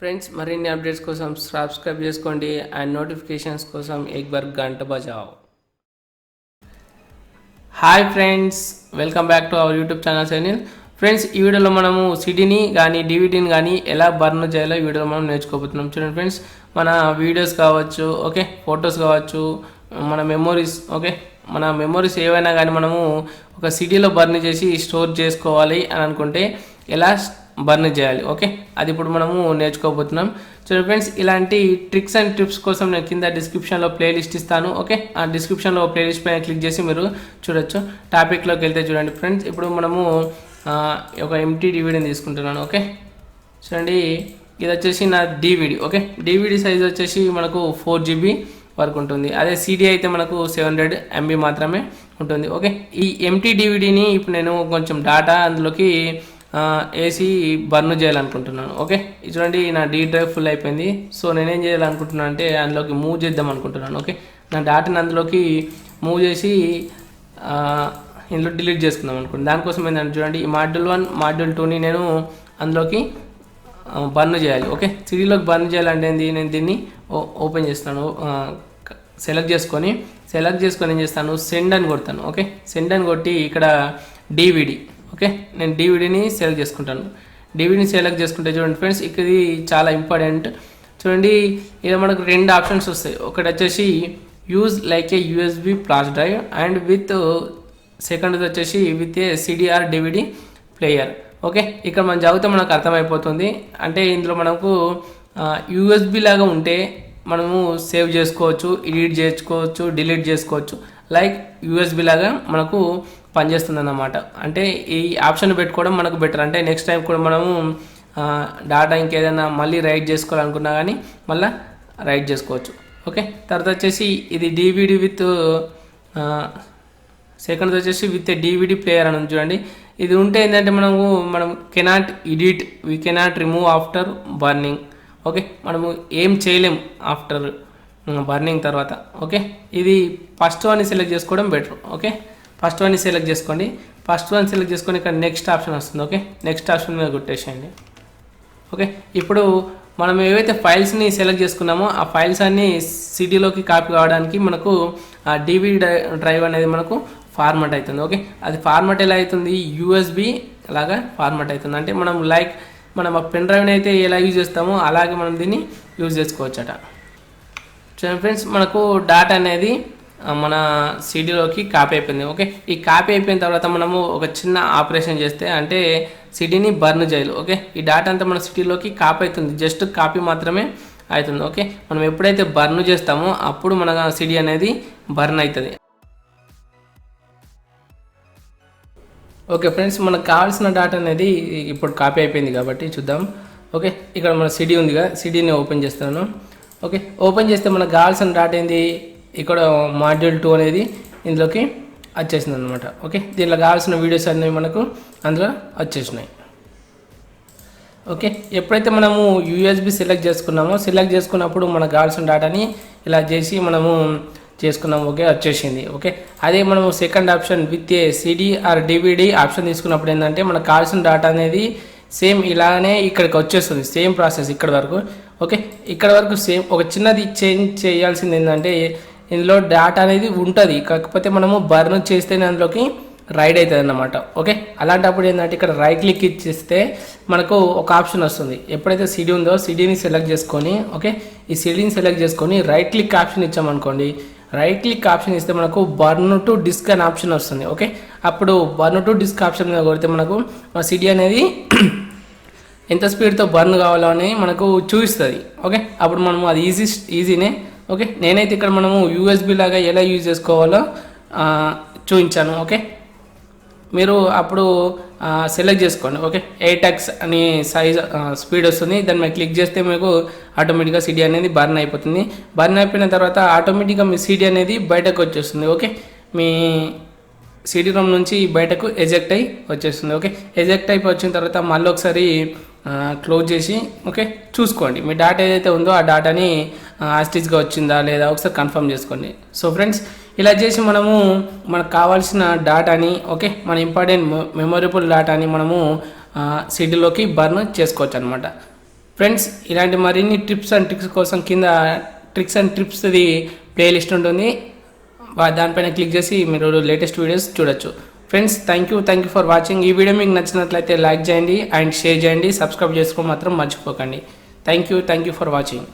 Friends మరిన్ని updates కోసం subscribe చేసుకోండి అండ్ నోటిఫికేషన్స్ కోసం एक बार గంట బజాओ. Hi friends, welcome back to our YouTube channel. Friends, ఈ వీడియోలో మనము సిడీని కానీ డివిడీని కానీ ఎలా బర్న్ చేయాలో ఈ వీడియోలో మనం నేర్చుకోబోతున్నాం. చూడండి ఫ్రెండ్స్, మన వీడియోస్ కావచ్చు, ఓకే, ఫొటోస్ కావచ్చు, మన మెమోరీస్, ఓకే, మన మెమోరీస్ ఏవైనా కానీ మనము ఒక సిడీలో బర్న్ చేసి స్టోర్ చేసుకోవాలి అని అనుకుంటే ఎలా బర్న్ చేయాలి, ఓకే, అది ఇప్పుడు మనము నేర్చుకోబోతున్నాం. చూడండి ఫ్రెండ్స్, ఇలాంటి ట్రిక్స్ అండ్ టిప్స్ కోసం నేను కింద డిస్క్రిప్షన్లో ప్లేలిస్ట్ ఇస్తాను, ఓకే. ఆ డిస్క్రిప్షన్లో ప్లేలిస్ట్ పైన క్లిక్ చేసి మీరు చూడొచ్చు. టాపిక్లోకి వెళ్తే చూడండి ఫ్రెండ్స్, ఇప్పుడు మనము ఒక ఎంటీ డివిడీని తీసుకుంటున్నాను, ఓకే. చూడండి, ఇది వచ్చేసి నా డివిడీ, ఓకే. డివిడీ సైజ్ వచ్చేసి మనకు 4 GB వరకు ఉంటుంది. అదే సిడీ అయితే మనకు 700 MB మాత్రమే ఉంటుంది, ఓకే. ఈ ఎంటీ డివిడీని ఇప్పుడు నేను కొంచెం డాటా అందులోకి వేసి బర్న్ చేయాలనుకుంటున్నాను, ఓకే. చూడండి, నా డీ డ్రైవ్ ఫుల్ అయిపోయింది. సో నేనేం చేయాలనుకుంటున్నాను అంటే అందులోకి మూవ్ చేద్దాం అనుకుంటున్నాను, ఓకే. నా డాటాని అందులోకి మూవ్ చేసి ఇందులో డిలీట్ చేసుకుందాం అనుకుంటున్నాను. దానికోసం ఏంటంటే చూడండి, ఈ మాడ్యూల్ 1 మాడ్యూల్ 2ని నేను అందులోకి బర్న్ చేయాలి, ఓకే. సిడీలోకి బర్న్ చేయాలంటే ఏంది, నేను దీన్ని ఓపెన్ చేస్తాను, సెలెక్ట్ చేసుకొని ఏం చేస్తాను, సెండ్ అని కొడతాను, ఓకే. సెండ్ అని కొట్టి ఇక్కడ డివిడీ, ఓకే, నేను డివిడీని సెలెక్ట్ చేసుకుంటాను. డివిడీని సెలెక్ట్ చేసుకుంటే చూడండి ఫ్రెండ్స్, ఇది చాలా ఇంపార్టెంట్. చూడండి, ఇలా మనకు 2 ఆప్షన్స్ వస్తాయి. ఒకటి వచ్చేసి use like a USB flash drive and with second వచ్చేసి with a CDR DVD player, okay. ఇక్కడ మనం చదివితే మనకు అర్థమైపోతుంది. అంటే ఇందులో మనకు యూఎస్బి లాగా ఉంటే మనము సేవ్ చేసుకోవచ్చు, ఎడిట్ చేసుకోవచ్చు, డిలీట్ చేసుకోవచ్చు. లైక్ యూఎస్బి లాగా మనకు పనిచేస్తుంది అన్నమాట. అంటే ఈ ఆప్షన్ పెట్టుకోవడం మనకు బెటర్. అంటే నెక్స్ట్ టైం కూడా మనము డాటా ఇంకేదైనా మళ్ళీ రైట్ చేసుకోవాలనుకున్నా కానీ మళ్ళీ రైట్ చేసుకోవచ్చు, ఓకే. తర్వాత వచ్చేసి ఇది డివిడి విత్ సెకండ్ వచ్చేసి విత్ డివిడి ప్లేయర్ అని చూడండి. ఇది ఉంటే ఏంటంటే మనం cannot edit, we cannot remove after burning, okay. మనము ఏం చేయలేం ఆఫ్టర్ బర్నింగ్ తర్వాత, ఓకే. ఇది ఫస్ట్ వన్ సెలెక్ట్ చేసుకోవడం better, okay. First one select చేసుకోండి. ఫస్ట్ వన్ సెలెక్ట్ చేసుకొని ఇక్కడ నెక్స్ట్ ఆప్షన్ వస్తుంది, ఓకే. నెక్స్ట్ ఆప్షన్ మీద కొట్టేసేయండి, ఓకే. ఇప్పుడు మనం ఏవైతే ఫైల్స్ని సెలెక్ట్ చేసుకున్నామో ఆ ఫైల్స్ అన్నీ సిడీలోకి కాపీ కావడానికి మనకు ఆ డివిడి డ్రైవ్ అనేది మనకు ఫార్మాట్ అవుతుంది, ఓకే. అది ఫార్మాట్ ఎలా అవుతుంది, యూఎస్బి లాగా ఫార్మాట్ అవుతుంది. అంటే మనం ఆ పెన్ డ్రైవ్ని అయితే ఎలా యూజ్ చేస్తామో అలాగే మనం దీన్ని యూజ్ చేసుకోవచ్చట. చూడండి ఫ్రెండ్స్, మనకు డాటా అనేది మన సిడీలోకి కాపీ అయిపోయింది, ఓకే. ఈ కాపీ అయిపోయిన తర్వాత మనము ఒక చిన్న ఆపరేషన్ చేస్తే అంటే సిడీని బర్న్ చేయాలి, ఓకే. ఈ డాటా అంతా మన సిడీలోకి కాపీ అవుతుంది, జస్ట్ కాపీ మాత్రమే అవుతుంది, ఓకే. మనం ఎప్పుడైతే బర్న్ చేస్తామో అప్పుడు మన సిడీ అనేది బర్న్ అవుతుంది, ఓకే. ఫ్రెండ్స్, మనకు కావాల్సిన డాటా అనేది ఇప్పుడు కాపీ అయిపోయింది కాబట్టి చూద్దాం, ఓకే. ఇక్కడ మన సిడీ ఉందిగా, సిడీని ఓపెన్ చేస్తాను, ఓకే. ఓపెన్ చేస్తే మనకు కావాల్సిన డాటా ఏంది, ఇక్కడ మాడ్యూల్ 2 అనేది ఇందులోకి వచ్చేసింది అనమాట, ఓకే. దీనిలో కావాల్సిన వీడియోస్ అనేవి మనకు అందులో వచ్చేసినాయి, ఓకే. ఎప్పుడైతే మనము యూఎస్బి సెలెక్ట్ చేసుకున్నప్పుడు మనకు కావాల్సిన డాటాని ఇలా చేసి మనము చేసుకున్నాము, ఓకే, వచ్చేసింది, ఓకే. అదే మనము second option with a CD or DVD option తీసుకున్నప్పుడు ఏంటంటే మనకు కావాల్సిన డాటా అనేది సేమ్ ఇలానే ఇక్కడికి వచ్చేస్తుంది, సేమ్ ప్రాసెస్ ఇక్కడ వరకు, ఓకే. ఇక్కడ వరకు సేమ్. ఒక చిన్నది చేంజ్ చేయాల్సింది ఏంటంటే ఇందులో డాటా అనేది ఉంటుంది, కాకపోతే మనము బర్న్ చేస్తేనే అందులోకి రైట్ అవుతుంది అన్నమాట, ఓకే. అలాంటప్పుడు ఏంటంటే ఇక్కడ రైట్ క్లిక్ ఇచ్చేస్తే మనకు ఒక ఆప్షన్ వస్తుంది. ఎప్పుడైతే సిడీ ఉందో సిడీని సెలెక్ట్ చేసుకొని, ఓకే, ఈ సిడీని సెలెక్ట్ చేసుకొని రైట్ క్లిక్ ఆప్షన్ ఇచ్చామనుకోండి, రైట్ క్లిక్ ఆప్షన్ ఇస్తే మనకు బర్న్ టు డిస్క్ అనే ఆప్షన్ వస్తుంది, ఓకే. అప్పుడు బర్న్ టు డిస్క్ ఆప్షన్ మీద కొడితే మనకు మన సిడీ అనేది ఎంత స్పీడ్తో బర్న్ కావాలో అని మనకు చూపిస్తుంది, ఓకే. అప్పుడు మనము అది ఈజీనే, ఓకే. నేనైతే ఇక్కడ మనము యూఎస్బి లాగా ఎలా యూజ్ చేసుకోవాలో చూపించాను, ఓకే. మీరు అప్పుడు సెలెక్ట్ చేసుకోండి, ఓకే. 8x అని సైజ్ స్పీడ్ వస్తుంది, దాన్ని మీరు క్లిక్ చేస్తే మీకు ఆటోమేటిక్గా సిడీ అనేది బర్న్ అయిపోతుంది. బర్న్ అయిపోయిన తర్వాత ఆటోమేటిక్గా మీ సిడీ అనేది బయటకు వచ్చేస్తుంది, ఓకే. మీ సిడీ రోమ్ నుంచి బయటకు ఎజెక్ట్ అయి వచ్చేస్తుంది, ఓకే. ఎజెక్ట్ అయిపోయి వచ్చిన తర్వాత మళ్ళీ ఒకసారి క్లోజ్ చేసి, ఓకే, చూసుకోండి మీ డేటా ఏదైతే ఉందో ఆ డేటాని యాస్టిజ్గా వచ్చిందా లేదా ఒకసారి కన్ఫర్మ్ చేసుకోండి. సో ఫ్రెండ్స్, ఇలా చేసి మనకు కావాల్సిన డేటాని, ఓకే, మన ఇంపార్టెంట్ మెమొరబుల్ డేటాని మనము సిడీలోకి బర్న్ చేసుకోవచ్చు అనమాట. ఫ్రెండ్స్ ఇలాంటి మరిన్ని టిప్స్ అండ్ ట్రిక్స్ కోసం కింద ట్రిక్స్ అండ్ ట్రిప్స్ది ప్లేలిస్ట్ ఉంటుంది, దానిపైన క్లిక్ చేసి మీరు లేటెస్ట్ వీడియోస్ చూడొచ్చు. Friends thank you for watching. ఈ వీడియో మీకు నచ్చినట్లయితే లైక్ చేయండి అండ్ షేర్ చేయండి, సబ్స్క్రైబ్ చేసుకోవడం మాత్రం మర్చిపోకండి. Thank you for watching.